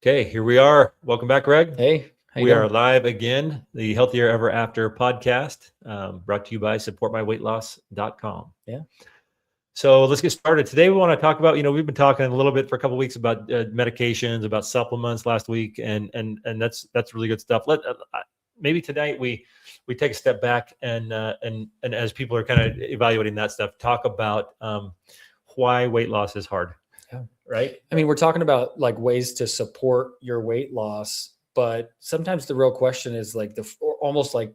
Okay, here we are. Welcome back, Greg. Hey, how you We are doing? live again, the Healthier Ever After podcast, brought to you by supportmyweightloss.com. Yeah. So let's get started. Today we want to talk about, we've been talking a little bit for a couple of weeks about medications, about supplements last week, and that's really good stuff. Maybe tonight we take a step back and as people are kind of evaluating that stuff, talk about why weight loss is hard. Yeah. Right. I mean, we're talking about like ways to support your weight loss, but sometimes the real question is like almost like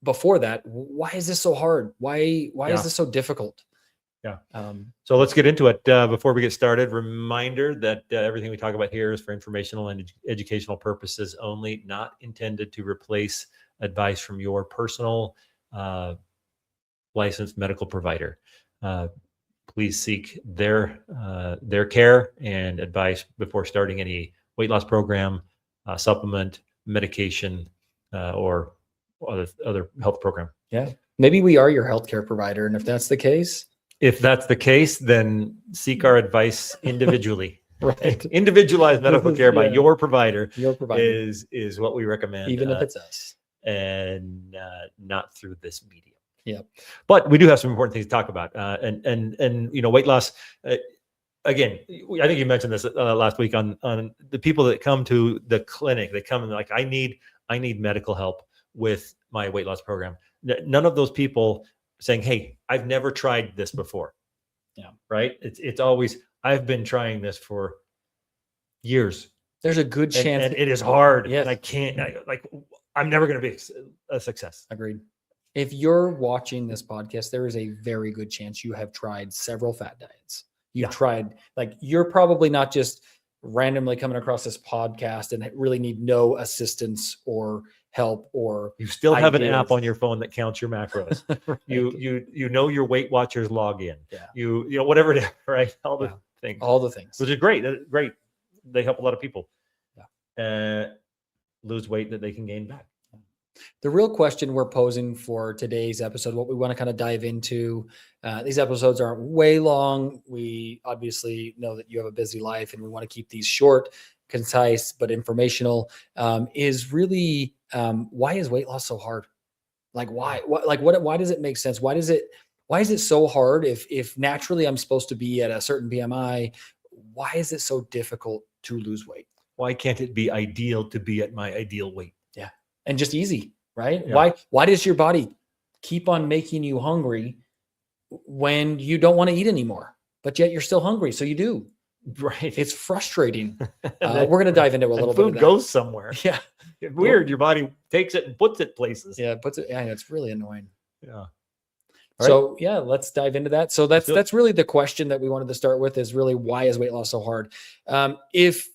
before that, why is this so hard? Why is this so difficult? Yeah. So let's get into it. Before we get started, reminder that everything we talk about here is for informational and educational purposes only, not intended to replace advice from your personal licensed medical provider. Please seek their care and advice before starting any weight loss program, supplement, medication, or other health program. Yeah. Maybe we are your healthcare provider. And if that's the case, then seek our advice individually. right. Individualized medical care by your provider is what we recommend, even if it's us, and not through this medium. Yeah. But we do have some important things to talk about, and weight loss. Again, I think you mentioned this last week on the people that come to the clinic. They come and they're like, I need medical help with my weight loss program. None of those people saying, hey, I've never tried this before. Yeah. Right. It's always, I've been trying this for years. There's a good chance. And it is hard. Yes. And I'm never going to be a success. Agreed. If you're watching this podcast, there is a very good chance you have tried several fat diets. You've tried, you're probably not just randomly coming across this podcast and really need no assistance or help, or you still have an app on your phone that counts your macros. Right. You know your Weight Watchers login. Yeah. You know whatever it is, right? All the things, which is great. Great. They help a lot of people. Yeah. Lose weight that they can gain back. The real question we're posing for today's episode, what we want to kind of dive into, these episodes aren't way long. We obviously know that you have a busy life and we want to keep these short, concise, but informational, is really, why is weight loss so hard? Why does it make sense? Why is it so hard? If naturally I'm supposed to be at a certain BMI, why is it so difficult to lose weight? Why can't it be ideal to be at my ideal weight? Yeah. And just easy, right? Yeah. Why does your body keep on making you hungry when you don't want to eat anymore, but yet you're still hungry? So you do. Right. It's frustrating. We're going to dive into a little bit of that. Food goes somewhere. Yeah. It's weird. Your body takes it and puts it places. Yeah. It's really annoying. Yeah. Right. So yeah, let's dive into that. So that's really the question that we wanted to start with, is really, why is weight loss so hard? If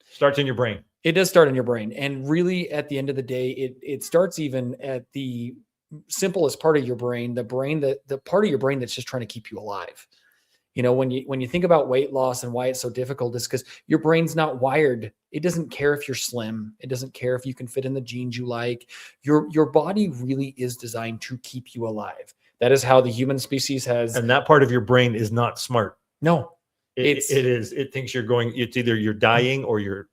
starts in your brain. It does start in your brain. And really at the end of the day, it starts even at the simplest part of your brain, the part of your brain that's just trying to keep you alive. When you think about weight loss and why it's so difficult, is because your brain's not wired. It doesn't care if you're slim. It doesn't care if you can fit in the jeans you like. Your body really is designed to keep you alive. That is how the human species has. And that part of your brain is not smart. No, it is. It thinks it's either you're dying or you're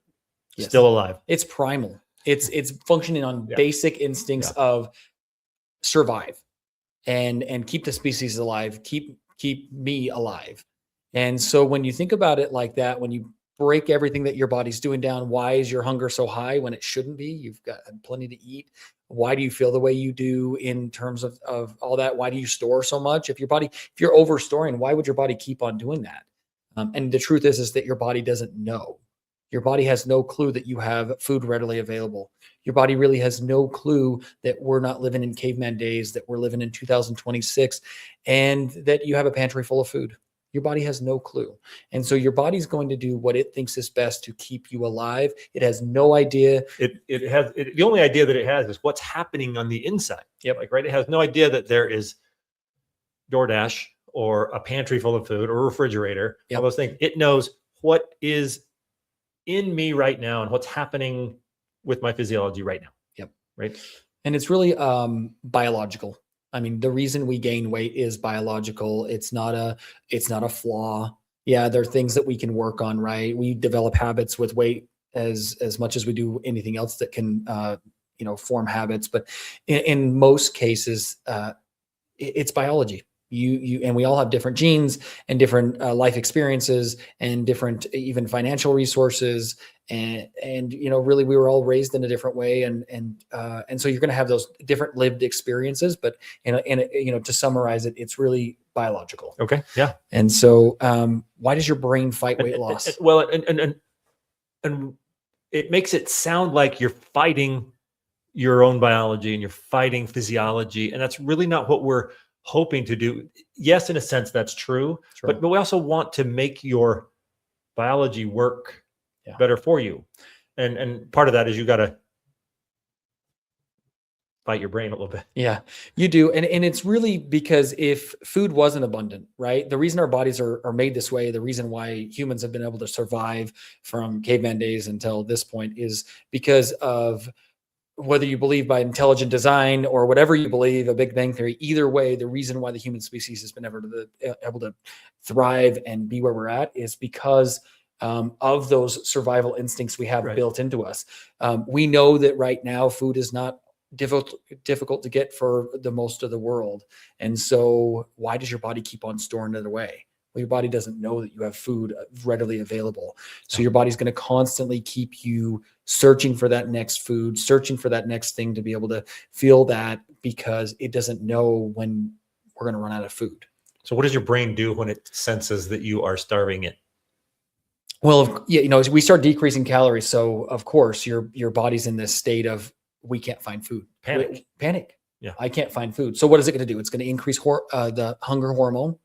still alive. It's primal. It's functioning on basic instincts of survive and keep the species alive, keep me alive. And so when you think about it like that, when you break everything that your body's doing down, why is your hunger so high when it shouldn't be? You've got plenty to eat. Why do you feel the way you do in terms of all that? Why do you store so much? If you're over storing, why would your body keep on doing that? And the truth is that your body doesn't know. Your body has no clue that you have food readily available. Your body really has no clue that we're not living in caveman days, that we're living in 2026, and that you have a pantry full of food. Your body has no clue. And so your body's going to do what it thinks is best to keep you alive. It has no idea. The only idea that it has is what's happening on the inside. Yep. Right. It has no idea that there is DoorDash or a pantry full of food or a refrigerator. All those things. It knows what is in me right now and what's happening with my physiology right now. Yep. Right. And it's really biological. I mean, the reason we gain weight is biological. It's not a flaw. Yeah, there are things that we can work on, right? We develop habits with weight as much as we do anything else that can form habits. But in most cases, it's biology. You and we all have different genes and different life experiences and different even financial resources, and really we were all raised in a different way, and so you're going to have those different lived experiences. But to summarize it, it's really biological. Okay. Yeah. And so why does your brain fight weight loss? Well, and it makes it sound like you're fighting your own biology and you're fighting physiology, and that's really not what we're hoping to do. Yes, in a sense that's true, Sure. but we also want to make your biology work Yeah. better for you, and part of that is you got to fight your brain a little bit. Yeah, you do. And it's really because if food wasn't abundant, right? The reason our bodies are made this way, the reason why humans have been able to survive from caveman days until this point is because of, whether you believe by intelligent design or whatever you believe, a Big Bang theory, either way, the reason why the human species has been able to thrive and be where we're at is because of those survival instincts we have built into us. We know that right now food is not difficult to get for the most of the world. And so why does your body keep on storing it away? Well, your body doesn't know that you have food readily available. So your body's going to constantly keep you searching for that next food, searching for that next thing to be able to feel that, because it doesn't know when we're going to run out of food. So what does your brain do when it senses that you are starving it? Well, we start decreasing calories. So of course your body's in this state of, we can't find food. Panic. Yeah. I can't find food. So what is it going to do? It's going to increase the hunger hormone.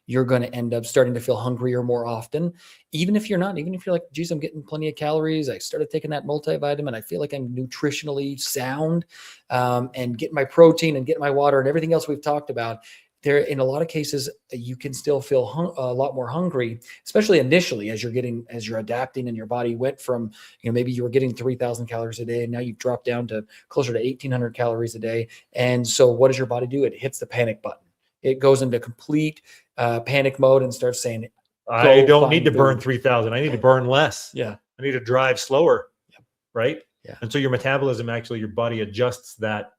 You're going to end up starting to feel hungrier more often. Even if you're like, geez, I'm getting plenty of calories. I started taking that multivitamin. I feel like I'm nutritionally sound, and getting my protein and getting my water and everything else we've talked about. There, in a lot of cases, you can still feel a lot more hungry, especially initially as you're adapting, and your body went from, maybe you were getting 3,000 calories a day, and now you've dropped down to closer to 1,800 calories a day. And so what does your body do? It hits the panic button. It goes into complete panic mode and starts saying, I don't need to burn 3,000. I need to burn less. Yeah. I need to drive slower. Yep. Right. Yeah. And so your metabolism, actually, your body adjusts that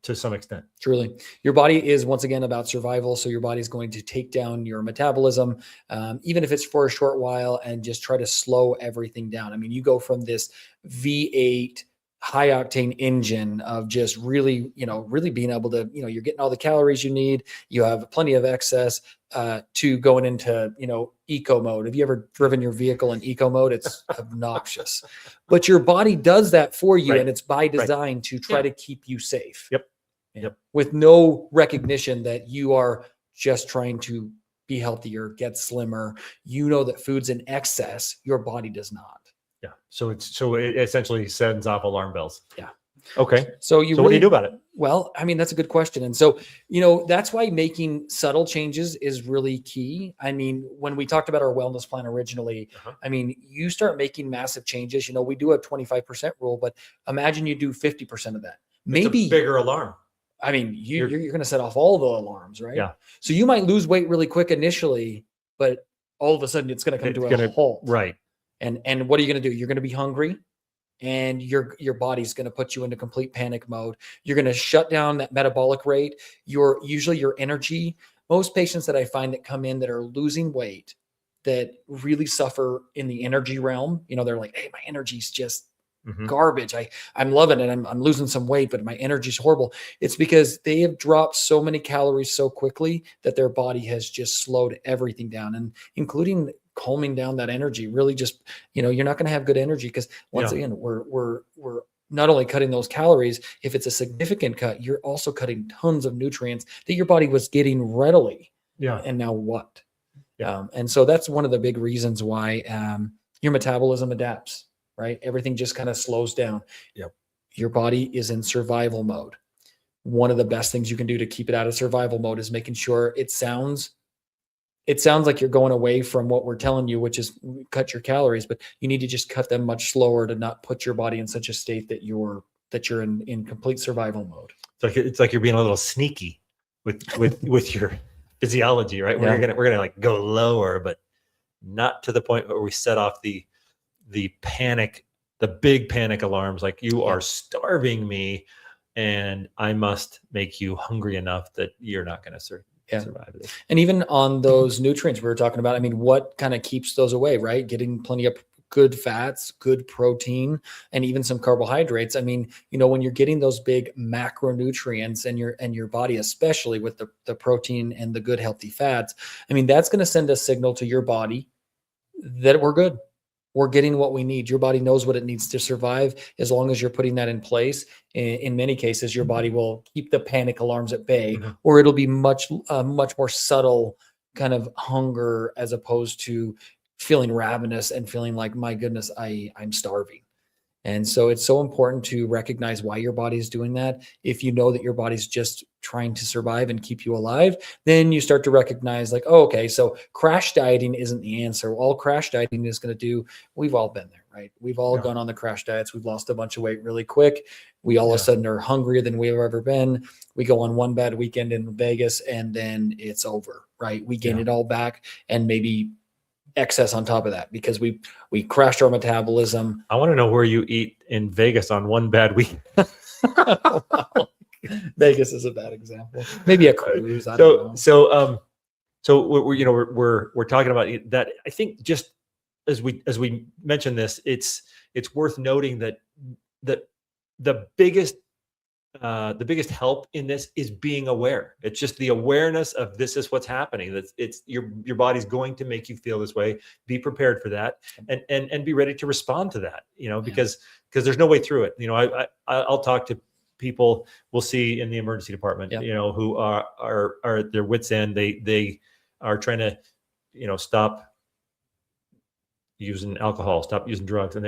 to some extent. Truly. Your body is, once again, about survival. So your body is going to take down your metabolism, even if it's for a short while, and just try to slow everything down. I mean, you go from this V8 high octane engine of just really being able to, you're getting all the calories you need, you have plenty of excess, to going into, eco mode. Have you ever driven your vehicle in eco mode? It's obnoxious, but your body does that for you. Right. And it's by design to try to keep you safe. Yep. With no recognition that you are just trying to be healthier, get slimmer. That food's in excess, your body does not. Yeah. So it essentially sends off alarm bells. Yeah. Okay. So what do you do about it? Well, I mean, that's a good question. And so, that's why making subtle changes is really key. I mean, when we talked about our wellness plan originally, I mean, you start making massive changes. We do a 25% rule, but imagine you do 50% of that. Maybe it's a bigger alarm. I mean, you're going to set off all the alarms, right? Yeah. So you might lose weight really quick initially, but all of a sudden it's going to come to a halt. Right. And what are you going to do? You're going to be hungry, and your body's going to put you into complete panic mode. You're going to shut down that metabolic rate. Usually your energy. Most patients that I find that come in that are losing weight, that really suffer in the energy realm, they're like, hey, my energy's just garbage. I'm loving it. I'm losing some weight, but my energy's horrible. It's because they have dropped so many calories so quickly that their body has just slowed everything down, and including calming down that energy. Really just, you're not going to have good energy, because once again, we're not only cutting those calories. If it's a significant cut, you're also cutting tons of nutrients that your body was getting readily. Yeah. And now what? Yeah. And so that's one of the big reasons why your metabolism adapts. Right? Everything just kind of slows down. Yep. Your body is in survival mode. One of the best things you can do to keep it out of survival mode is making sure it sounds like you're going away from what we're telling you, which is cut your calories, but you need to just cut them much slower to not put your body in such a state that you're in complete survival mode. It's like you're being a little sneaky with your physiology, right? Yeah. We're gonna like go lower, but not to the point where we set off the panic, the big panic alarms, like you are starving me and I must make you hungry enough that you're not going to survive this. And even on those nutrients we were talking about, I mean, what kind of keeps those away, right? Getting plenty of good fats, good protein, and even some carbohydrates. I mean, when you're getting those big macronutrients and your body, especially with the protein and the good healthy fats, I mean, that's going to send a signal to your body that we're good. We're getting what we need. Your body knows what it needs to survive. As long as you're putting that in place, in many cases, your body will keep the panic alarms at bay, or it'll be much more subtle kind of hunger, as opposed to feeling ravenous and feeling like, my goodness, I'm starving. And so it's so important to recognize why your body is doing that. If you know that your body's just trying to survive and keep you alive, then you start to recognize, like, oh, okay, so crash dieting isn't the answer. All crash dieting is going to do, we've all been there, right? We've all gone on the crash diets. We've lost a bunch of weight really quick. We all of a sudden are hungrier than we've ever been. We go on one bad weekend in Vegas and then it's over, right? We gain it all back, and maybe excess on top of that, because we crashed our metabolism. I want to know where you eat in Vegas on one bad week. Vegas is a bad example. Maybe a cruise. I don't know. So we're talking about that. I think just as we mentioned this, it's worth noting that the biggest help in this is being aware. It's just the awareness of this is what's happening. That's your body's going to make you feel this way. Be prepared for that, and be ready to respond to that. Because there's no way through it. I'll talk to people we'll see in the emergency department, who are at their wits' end. They are trying to, stop using alcohol, stop using drugs, and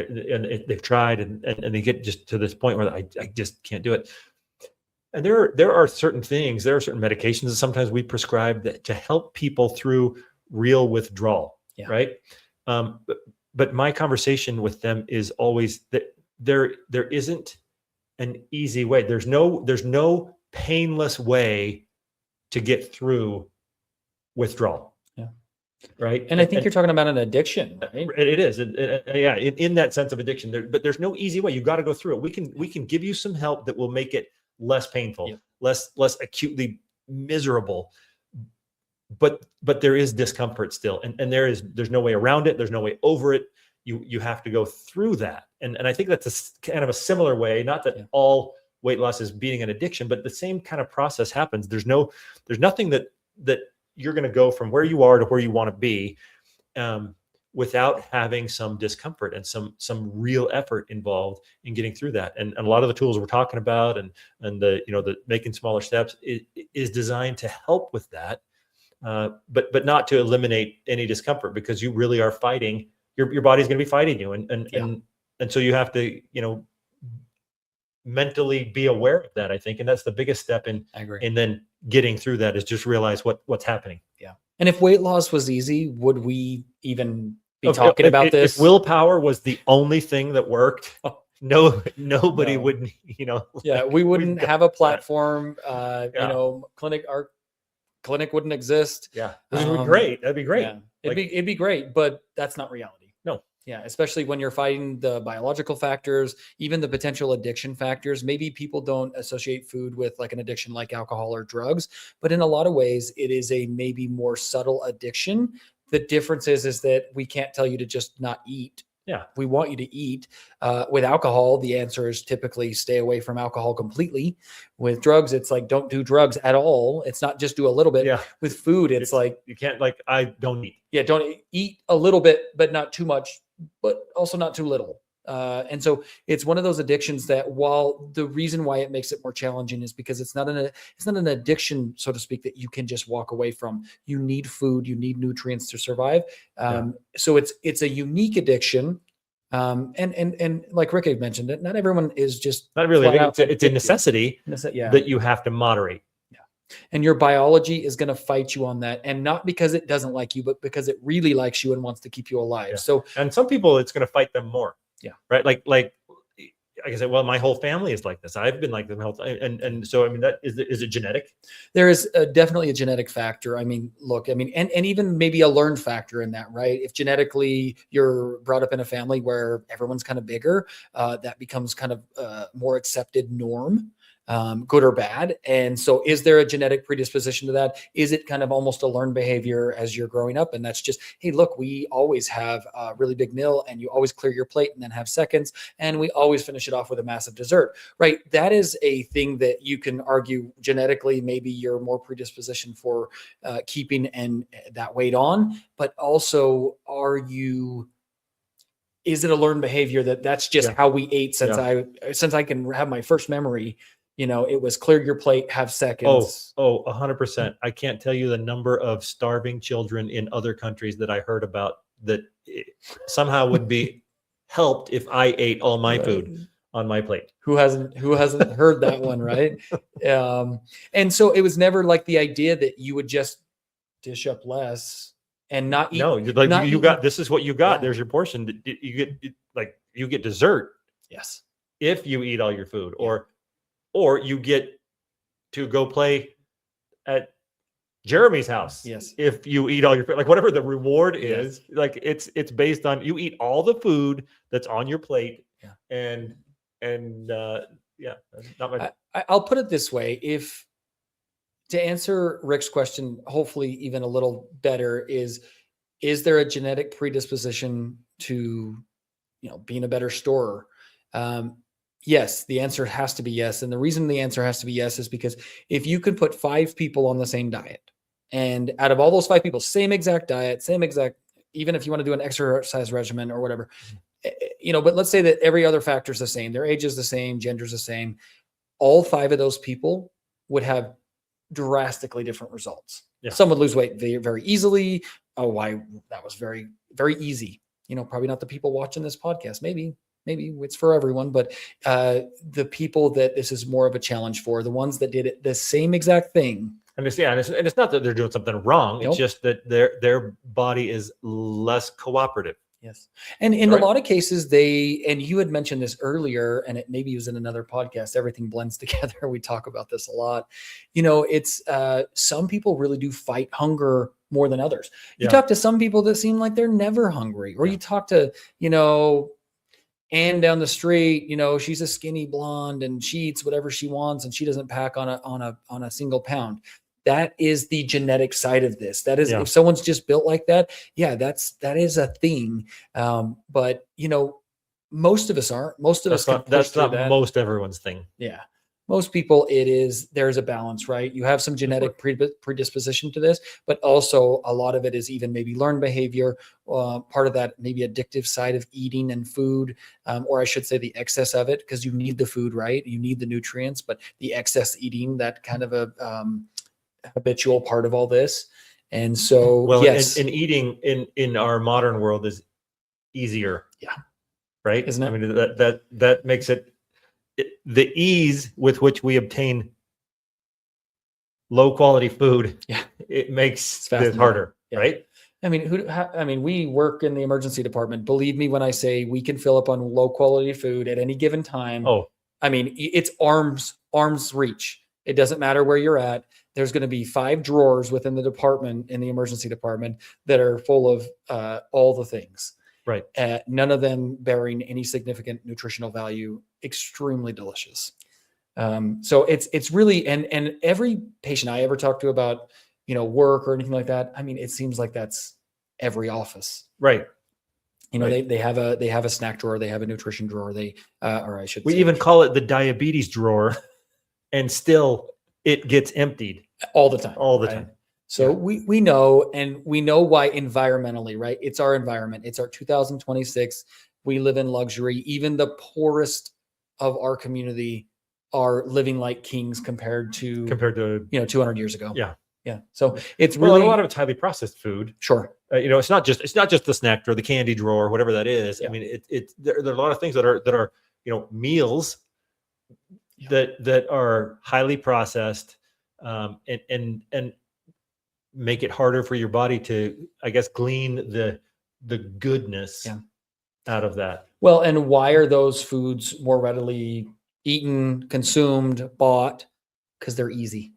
they've tried, and they get just to this point where I just can't do it. And there are certain things, there are certain medications that sometimes we prescribe that to help people through real withdrawal, right? But my conversation with them is always that there isn't an easy way. There's no painless way to get through withdrawal. Right. And I think you're talking about an addiction, right? It is. In that sense of addiction, but there's no easy way. You got to go through it. We can give you some help that will make it less painful, less acutely miserable. But there is discomfort still. And there's no way around it. There's no way over it. You have to go through that. And I think that's kind of a similar way, not that all weight loss is beating an addiction, but the same kind of process happens. There's nothing that you're going to go from where you are to where you want to be without having some discomfort and some real effort involved in getting through that. And a lot of the tools we're talking about and the making smaller steps is designed to help with that, but not to eliminate any discomfort, because you really are fighting. Your body's going to be fighting you, and so you have to mentally be aware of that, I think. And that's the biggest step in then getting through that, is just realize what's happening. Yeah. And if weight loss was easy, would we even be talking about this? If willpower was the only thing that worked, nobody would, we wouldn't have a platform, our clinic wouldn't exist. Yeah. This would be great. That'd be great. Yeah. It'd be great, but that's not reality. No. Yeah, especially when you're fighting the biological factors, even the potential addiction factors. Maybe people don't associate food with like an addiction like alcohol or drugs, but in a lot of ways, it is a maybe more subtle addiction. The difference is that we can't tell you to just not eat. Yeah. We want you to eat. With alcohol, the answer is typically stay away from alcohol completely. With drugs, it's like, don't do drugs at all. It's not just do a little bit. Yeah. With food, it's like, you can't, I don't eat. Yeah, don't eat a little bit, but not too much, but also not too little. And so it's one of those addictions that, while the reason why it makes it more challenging is because it's not an addiction, so to speak, that you can just walk away from. You need food, you need nutrients to survive. So it's a unique addiction. And like Rick had mentioned, it, not everyone is just not really. It's a necessity that you have to moderate. And your biology is going to fight you on that, and not because it doesn't like you, but because it really likes you and wants to keep you alive. Yeah. So, and some people, it's going to fight them more. Yeah. Right. Like like I said, well, my whole family is like this. I've been like this my whole time. And so, I mean, is it genetic? There is definitely a genetic factor. I mean, look, I mean, and even maybe a learned factor in that, right? If genetically you're brought up in a family where everyone's kind of bigger, that becomes kind of more accepted norm. Good or bad. And so is there a genetic predisposition to that? Is it kind of almost a learned behavior as you're growing up? And that's just, hey, look, we always have a really big meal and you always clear your plate and then have seconds. And we always finish it off with a massive dessert, right? That is a thing that you can argue genetically, maybe you're more predisposition for keeping and that weight on, but also is it a learned behavior that's just how we ate since I can have my first memory? It was clear your plate, have seconds. 100%. I can't tell you the number of starving children in other countries that I heard about that somehow would be helped if I ate all my food on my plate. Who hasn't heard that one, right? And so it was never like the idea that you would just dish up less and not eat. No, you got, this is what you got. There's your portion. You get dessert. Yes. If you eat all your food, or you get to go play at Jeremy's house. Yes. If you eat all your food, like whatever the reward is, like it's based on you eat all the food that's on your plate. Yeah. I'll put it this way. To answer Rick's question, hopefully even a little better, is there a genetic predisposition to, being a better storer? Yes, the answer has to be yes. And the reason the answer has to be yes is because if you could put 5 people on the same diet, and out of all those 5 people, same exact diet, even if you want to do an exercise regimen or whatever, but let's say that every other factor is the same. Their age is the same, gender is the same. All 5 of those people would have drastically different results. Yeah. Some would lose weight very, very easily. Oh, why? That was very, very easy. Probably not the people watching this podcast. Maybe it's for everyone, but the people that this is more of a challenge for, the ones that did it the same exact thing. And it's not that they're doing something wrong. Nope. It's just that their body is less cooperative. Yes. And in a lot of cases, and you had mentioned this earlier, and it maybe was in another podcast, everything blends together. We talk about this a lot. It's some people really do fight hunger more than others. You talk to some people that seem like they're never hungry, or you talk to, Ann down the street, she's a skinny blonde and she eats whatever she wants and she doesn't pack on a single pound. That is the genetic side of this. That is, if someone's just built like that, that is a thing. But most of us aren't. Most of us can push that's through not that. Most everyone's thing. Yeah. Most people, there's a balance, right? You have some genetic predisposition to this, but also a lot of it is even maybe learned behavior. Part of that maybe addictive side of eating and food, or I should say the excess of it, because you need the food, right? You need the nutrients, but the excess eating, that kind of a habitual part of all this. And so, yes. And eating in our modern world is easier. Yeah. Right? Isn't it? I mean, that makes it, the ease with which we obtain low quality food, it makes it harder, right? I mean, we work in the emergency department. Believe me when I say we can fill up on low quality food at any given time. Oh, I mean, it's arm's reach. It doesn't matter where you're at. There's going to be 5 drawers within the department, in the emergency department, that are full of all the things. Right. None of them bearing any significant nutritional value. Extremely delicious. So it's really, and every patient I ever talk to about, work or anything like that, I mean, it seems like that's every office. Right. They have a snack drawer, they have a nutrition drawer, we even call it the diabetes drawer, and still it gets emptied all the time. All the time. So we know, and we know why environmentally, right? It's our environment. It's our 2026. We live in luxury. Even the poorest of our community are living like kings compared to 200 years ago. Yeah. Yeah. So it's really a lot of it's highly processed food. Sure. It's not just the snack drawer, the candy drawer, whatever that is. Yeah. I mean, there are a lot of things that are meals that are highly processed, and make it harder for your body to, I guess, glean the goodness out of that. Well, and why are those foods more readily eaten, consumed, bought? Because they're easy,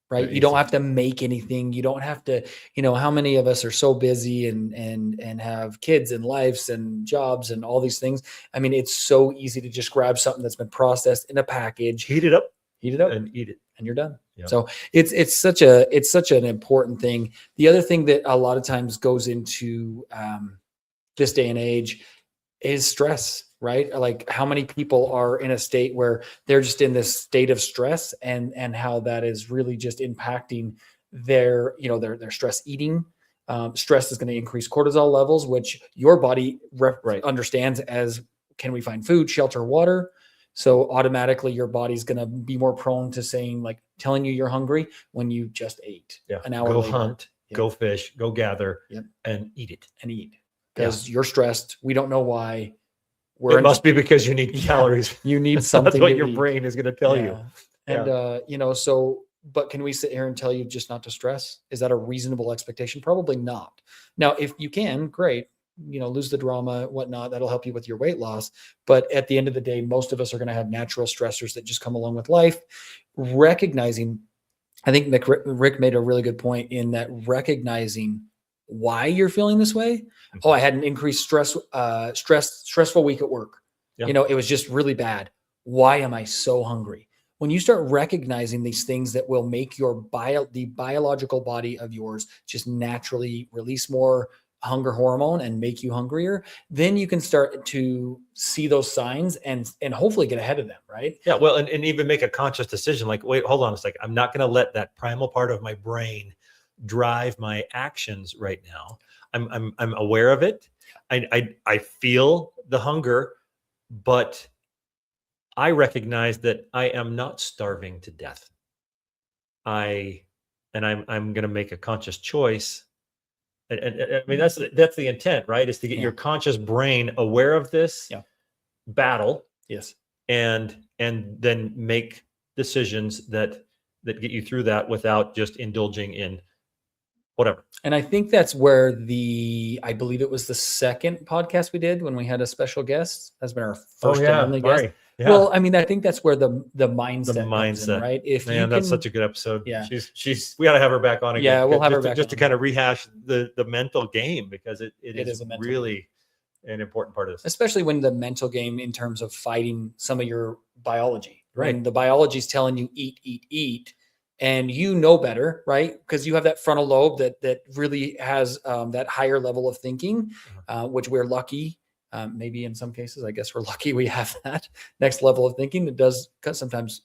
right? They're You don't easy. have to make anything. You don't have to, how many of us are so busy and have kids and lives and jobs and all these things. I mean, it's so easy to just grab something that's been processed in a package, Heat it up and eat it. and you're done. Yeah. So it's such an important thing. The other thing that a lot of times goes into this day and age is stress, right? Like how many people are in a state where they're just in this state of stress, and how that is really just impacting their stress eating. Stress is going to increase cortisol levels, which your body Right. understands as, can we find food, shelter, water? So automatically your body's going to be more prone to saying, like, telling you you're hungry when you just ate an hour Go later. hunt, go fish, go gather, Yep. and eat it. And eat, because you're stressed. We don't know why. It must be because you need calories. You need something. That's what to your eat. brain is going to tell you. And so, but can we sit here and tell you just not to stress? Is that a reasonable expectation? Probably not. Now, if you can, great. Lose the drama, whatnot. That'll help you with your weight loss. But at the end of the day, most of us are going to have natural stressors that just come along with life. Recognizing, I think Rick made a really good point in that, recognizing why you're feeling this way. Mm-hmm. Oh, I had an increased stressful week at work. Yeah. It was just really bad. Why am I so hungry? When you start recognizing these things that will make the biological body of yours just naturally release more hunger hormone and make you hungrier, then you can start to see those signs and hopefully get ahead of them, right? Yeah. Well, and even make a conscious decision, like, wait, hold on a second. I'm not going to let that primal part of my brain drive my actions right now. I'm aware of it. I feel the hunger, but I recognize that I am not starving to death. I'm going to make a conscious choice. And I mean, that's the intent, right? Is to get your conscious brain aware of this battle. Yes. And then make decisions that get you through that without just indulging in whatever. And I think that's where I believe it was the second podcast we did when we had a special guest. That's been our first and only guest. Yeah. Well, I mean, I think that's where the mindset comes in, right? That's such a good episode. Yeah. We got to have her back on again. Yeah, we'll have her back just to kind of rehash the mental game, because it is really an important part of this. Especially when the mental game, in terms of fighting some of your biology, right? When the biology is telling you eat, and better, right? Because you have that frontal lobe that really has that higher level of thinking, which we're lucky. Maybe in some cases, I guess we're lucky we have that next level of thinking. That does sometimes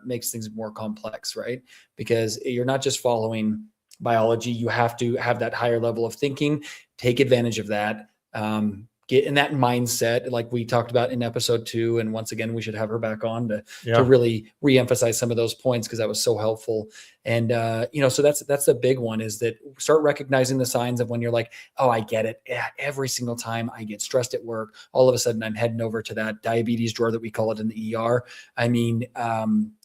makes things more complex, right? Because you're not just following biology. You have to have that higher level of thinking, take advantage of that, get in that mindset, like we talked about in episode 2. And once again, we should have her back on to really reemphasize some of those points, because that was so helpful. And, so that's a big one, is that start recognizing the signs of when you're like, oh, I get it. Every single time I get stressed at work, all of a sudden I'm heading over to that diabetes drawer that we call it in the ER. I mean,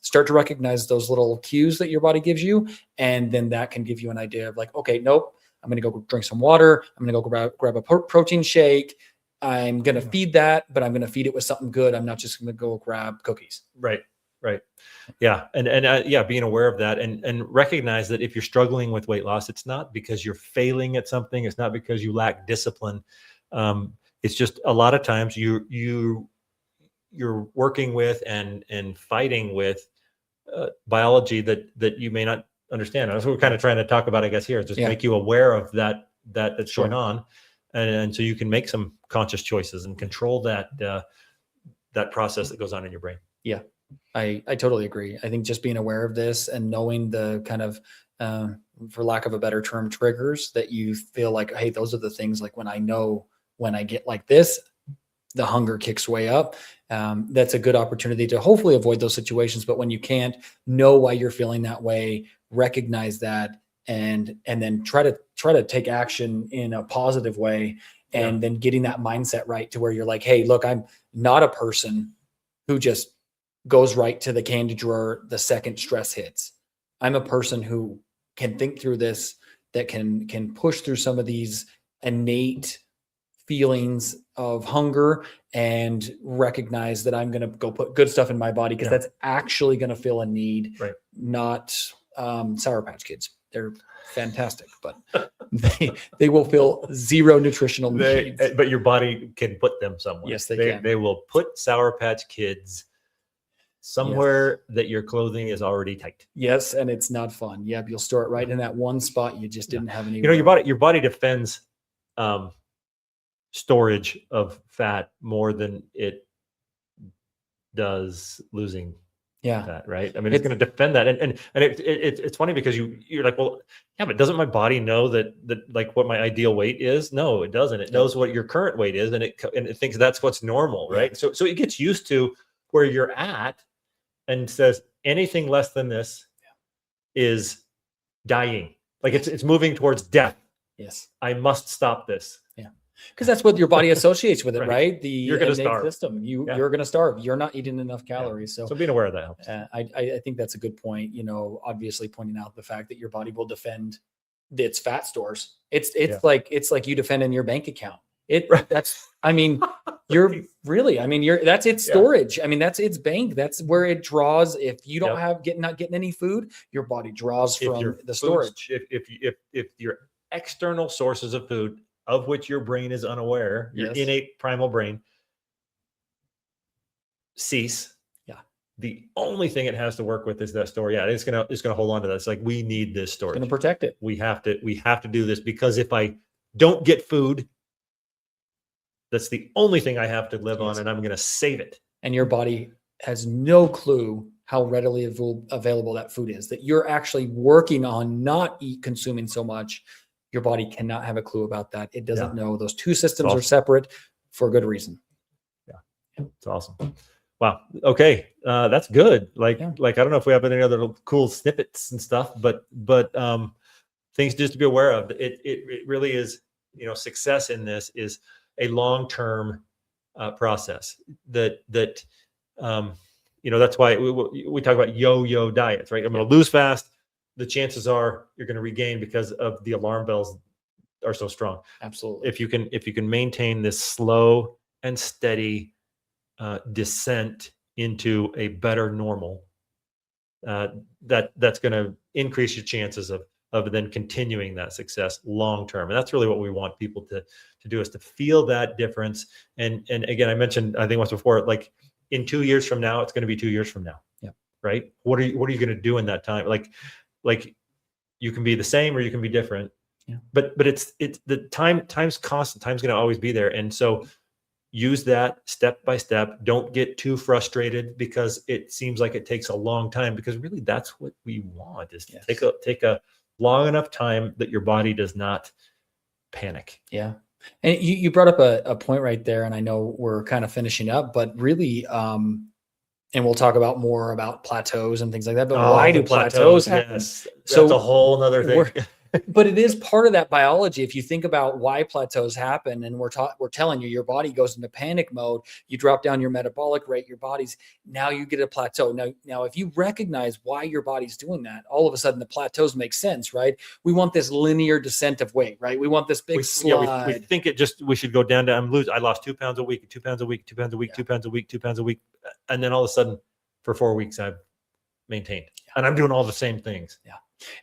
start to recognize those little cues that your body gives you. And then that can give you an idea of like, okay, nope, I'm going to go drink some water. I'm going to go grab a protein shake. I'm going to feed that, but I'm going to feed it with something good. I'm not just going to go grab cookies. Right. Yeah. And being aware of that and recognize that if you're struggling with weight loss, it's not because you're failing at something. It's not because you lack discipline. It's just a lot of times you're working with and fighting with biology that you may not understand. That's what we're kind of trying to talk about, I guess, here, is just make you aware of that's going on. And so you can make some conscious choices and control that process that goes on in your brain. Yeah, I totally agree. I think just being aware of this and knowing the kind of, for lack of a better term, triggers that you feel like, hey, those are the things, like when I get like this, the hunger kicks way up. That's a good opportunity to hopefully avoid those situations. But when you can't, know why you're feeling that way, recognize that, and then try to take action in a positive way, and then getting that mindset right to where you're like, hey, look, I'm not a person who just goes right to the candy drawer the second stress hits. I'm a person who can think through this, that can push through some of these innate feelings of hunger and recognize that I'm going to go put good stuff in my body because that's actually going to fill a need, Right. not Sour Patch Kids. They're fantastic, but they will fill zero nutritional needs. But your body can put them somewhere. Yes, they can. They will put Sour Patch Kids somewhere that your clothing is already tight. Yes, and it's not fun. Yep, you'll store it right in that one spot you just didn't have any. You know, your body defends storage of fat more than it does losing fat, right? I mean, it's going to defend that, and it's funny because you're like, well, yeah, but doesn't my body know that like what my ideal weight is? No, it doesn't. It knows what your current weight is, and it thinks that's what's normal, right? So it gets used to where you're at, and says anything less than this is dying. Like it's moving towards death. Yes, I must stop this. Yeah, because that's what your body associates with it, right? You're going to starve. System. You're going to starve. You're not eating enough calories. So being aware of that helps. I think that's a good point. You know, obviously pointing out the fact that your body will defend its fat stores. It's like you defending your bank account. That's, I mean, that's its storage. I mean, that's its bank. That's where it draws. If you don't not getting any food, your body draws from the storage. If your external sources of food, of which your brain is unaware, your innate primal brain, cease. Yeah. The only thing it has to work with is that storage. Yeah, it's gonna hold on to that. It's like, we need this storage. It's gonna protect it. We have to do this, because if I don't get food, that's the only thing I have to live on, and I'm going to save it. And your body has no clue how readily available that food is, that you're actually working on not consuming so much. Your body cannot have a clue about that. It doesn't know. Those two systems are separate for a good reason. Yeah. It's awesome. Wow. Okay. That's good. Like, I don't know if we have any other cool snippets and stuff, but things just to be aware of. It really is, success in this is a long-term process that that's why we talk about yo-yo diets, right? I'm going to lose fast. The chances are you're going to regain because of the alarm bells are so strong. Absolutely. If you can maintain this slow and steady descent into a better normal, that's going to increase your chances of then continuing that success long term. And that's really what we want people to do, is to feel that difference. And again, I mentioned, I think once before, like in 2 years from now, it's going to be 2 years from now. Yeah. Right. What are you going to do in that time? Like you can be the same or you can be different. Yeah. But it's the time's constant. Time's going to always be there. And so use that step by step. Don't get too frustrated because it seems like it takes a long time, because really that's what we want, is to take a long enough time that your body does not panic. Yeah. And you brought up a point right there, and I know we're kind of finishing up, but really, and we'll talk about more about plateaus and things like that, but why do plateaus happen? Yes. So that's a whole nother thing. But it is part of that biology. If you think about why plateaus happen, and we're telling you, your body goes into panic mode, you drop down your metabolic rate, now you get a plateau. Now, if you recognize why your body's doing that, all of a sudden the plateaus make sense, right? We want this linear descent of weight, right? We want this big slide. We think we should go down to, I lost 2 pounds a week, 2 pounds a week, 2 pounds a week, 2 pounds a week, 2 pounds a week. And then all of a sudden for 4 weeks, I've maintained and I'm doing all the same things. Yeah.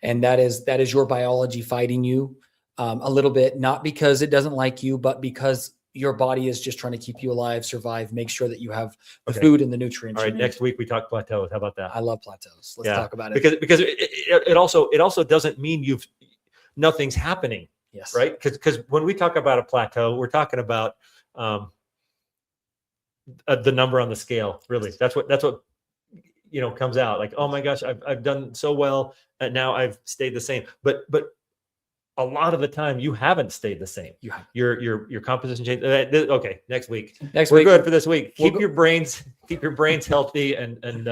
And that is your biology fighting you a little bit, not because it doesn't like you, but because your body is just trying to keep you alive, survive, make sure that you have the food and the nutrients. All right. Next week we talk plateaus. How about that? I love plateaus. Let's talk about it. Because it also doesn't mean nothing's happening. Yes. Right. Because when we talk about a plateau, we're talking about the number on the scale. Really, that's what comes out, like, oh my gosh, I've done so well, and now I've stayed the same. But a lot of the time you haven't stayed the same. Your composition changed. Okay, next week we're good for this week. Keep your brains healthy, and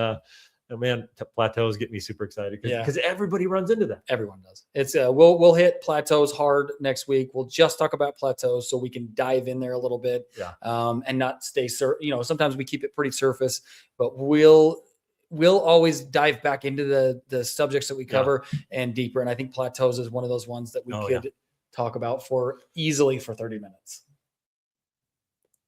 man, plateaus get me super excited because everybody runs into that. Everyone does. It's we'll hit plateaus hard next week. We'll just talk about plateaus so we can dive in there a little bit, and not stay sometimes we keep it pretty surface, but we'll always dive back into the subjects that we cover and deeper. And I think plateaus is one of those ones that we could talk about for 30 minutes.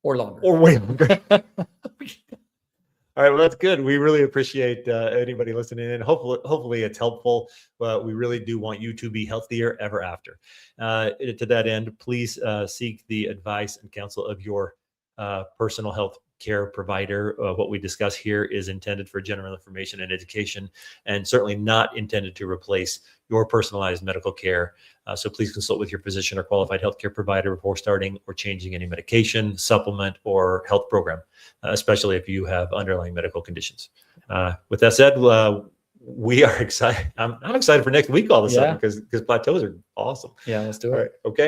or longer. Or way longer. All right, well, that's good. We really appreciate anybody listening in. Hopefully it's helpful. But we really do want you to be healthier ever after. To that end, please seek the advice and counsel of your personal health care provider. What we discuss here is intended for general information and education, and certainly not intended to replace your personalized medical care. So please consult with your physician or qualified healthcare provider before starting or changing any medication, supplement, or health program, especially if you have underlying medical conditions. With that said, we are excited. I'm excited for next week all of a sudden because plateaus are awesome. Yeah, let's do it. All right. Okay.